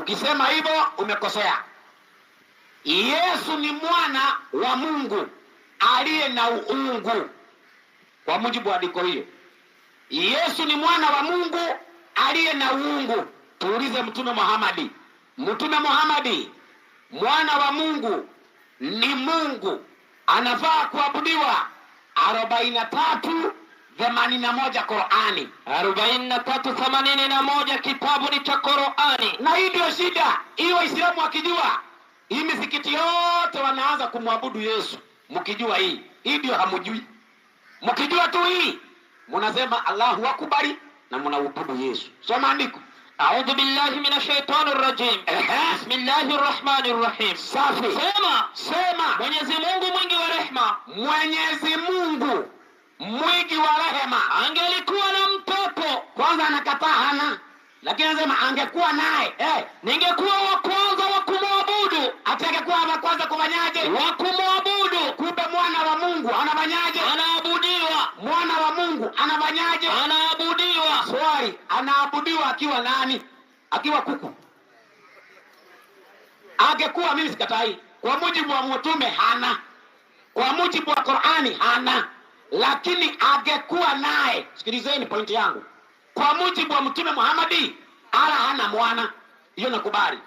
Ukisema hivyo umekosea. Yesu ni mwana wa Mungu aliye na uungu, kwa mujibu wa andiko hiyo. Yesu ni mwana wa Mungu aliye na uungu. Tuulize Mtume Muhammad. Mtume Muhammad, mwana wa Mungu, ni Mungu, anafaa kuabudiwa. 43:81 Qur'ani. 43:81 kitabu ni cha Qur'ani. Na hii ndio shida. Hiyo Waislamu wakijua, hii misikiti yote wanaanza kumwabudu Yesu. Mkijua hii ndio hamujui. Mkijua tu hii, mnasema Allahu Akbar na mnaabudu Yesu. Soma andiko. A'udhu billahi minash shaitanir rajim. Bismillahir rahmanir rahim. Safi. Sema. Mwenyezi Mungu mwingi wa rehema. Mwenyezi Mungu mwingi wa rehema. Angelikuwa na mtoto. Kwanza anakataa hana, lakini anasema angekuwa naye, ningekuwa wa kwanza wa kumwabudu. Atangekuwa wa kwanza kufanyaje? Wa kumwabudu. Kumbe mwana wa Mungu anafanyaje? Anaabudiwa. Mwana wa Mungu anafanyaje? Anaabudiwa. Swali, anaabudiwa akiwa nani? Akiwa kuku? Angekuwa, mimi sikatai, kwa mujibu wa mtume hana, kwa mujibu wa Qur'ani hana, lakini angekuwa naye. Sikilizeni pointi yangu. Kwa mujibu wa Mtume Muhammad, ala hana mwana, hiyo nakubali.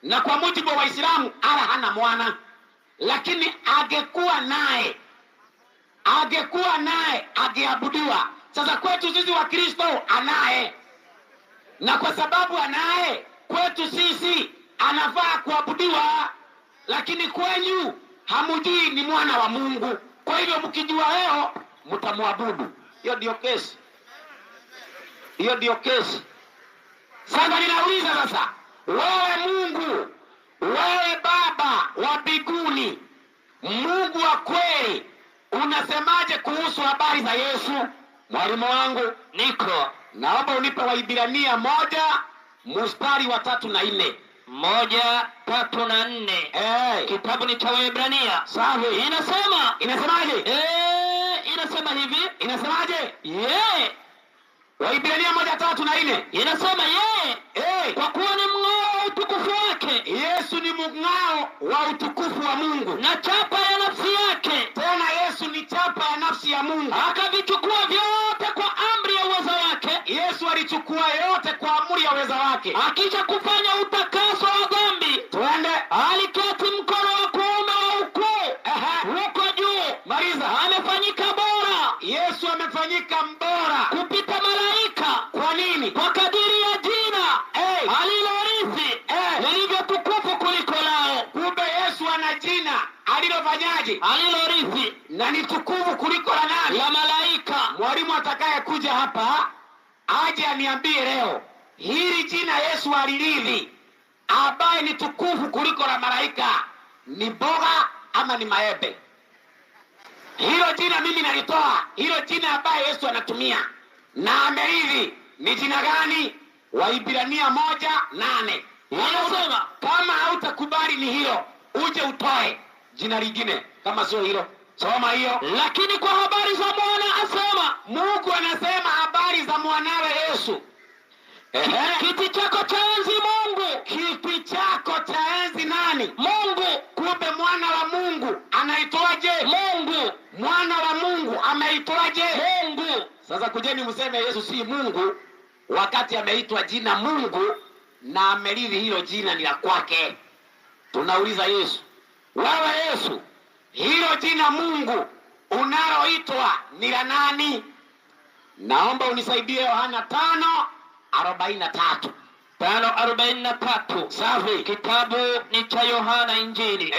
Na kwa mujibu wa Waislamu, ala hana mwana, lakini angekuwa naye angeabudiwa. Sasa kwetu sisi wa Kristo anaye, na kwa sababu anaye, kwetu sisi anafaa kuabudiwa, lakini kwenyu hamujui ni mwana wa Mungu. Kwa hivyo mkijua leo mtamwabudu. Hiyo ndio kesi. Sasa ninauliza sasa, wewe Mungu, wewe Baba wa mbinguni, Mungu wa kweli, unasemaje kuhusu habari za Yesu? Mwalimu wangu niko. Naomba unipe Waibrania 1:3 na 4. 1:3 na 4. Kitabu ni cha Waibrania. Safi. Inasemaje? Inasema hivi. Inasemaje? Waibrania 1:3 na 4. Inasema kwa kuwa ni mng'ao wa utukufu wake. Yesu ni mng'ao wa utukufu wa Mungu na chapa ya nafsi yake. Tena Yesu ni chapa ya nafsi ya Mungu. Akavichukua vyote kwa amri ya uweza wake. Yesu alichukua yote kwa amri ya uweza wake. Akisha kufanya utakaso wa dhambi, twende, aliketi mkono wa kuume wa ukuu huko juu. Maliza. Amefanyika bora. Yesu amefanyika mbora kupita malaika. Kwa nini? Kwa kadiri ya jina alilorithi lilivyo tukufu kuliko lao. Kumbe Yesu ana jina alilofanyaje? Alilorithi, na ni tukufu kuliko la nani? La malaika. Mwalimu atakaye kuja hapa aje aniambie leo, hili jina Yesu alirithi ambaye ni tukufu kuliko la malaika ni boga ama ni maembe? Hilo jina mimi nalitoa. Hilo jina ambaye Yesu anatumia na amerithi ni jina gani? Waibrania 1:8. Wanasema kama hautakubali ni hilo, uje utoe jina lingine kama sio hilo. Soma hiyo. Lakini kwa habari za mwana asema, Mungu anasema habari za mwanawe Yesu. Kiti chako cha enzi Mungu. Kiti chako cha enzi nani? Mungu. Kumbe mwana wa Mungu anaitwaje? Mungu. Mwana wa Mungu ameitwaje? Mungu. Sasa kujeni mseme Yesu si Mungu wakati ameitwa jina Mungu na amerithi hilo jina ni la kwake. Tunauliza Yesu, wewe Yesu, hilo jina Mungu unaloitwa ni la nani? Naomba unisaidie Yohana 5:43. 5:43. Safi. Kitabu ni cha Yohana Injili.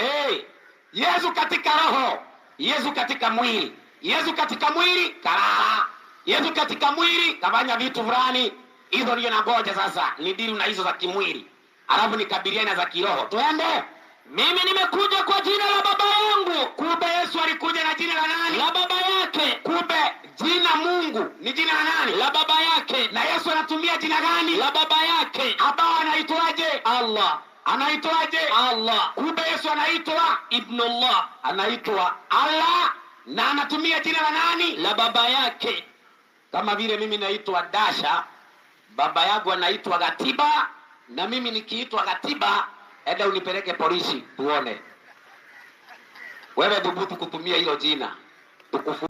Yesu katika roho, Yesu katika mwili. Yesu katika mwili kalala, Yesu katika mwili kafanya vitu fulani. Hizo ndio nangoja sasa ni dili na hizo za kimwili, alafu nikabiliana za kiroho. Twende. Mimi nimekuja kwa jina la Baba yangu. Kumbe Yesu alikuja na jina la nani? La Baba yake. Kumbe jina Mungu ni jina la nani? La Baba yake. Na Yesu anatumia jina gani? La Baba yake. Ambao anaitwaje? Allah. Anaitwaje? Allah. Kumbe Yesu anaitwa Ibnullah. Anaitwa Allah na anatumia jina la nani? La Baba yake. Kama vile mimi naitwa Dasha, baba yangu anaitwa Gatiba na mimi nikiitwa katiba, enda unipeleke polisi tuone. Wewe dhubutu kutumia hilo jina. Tukufu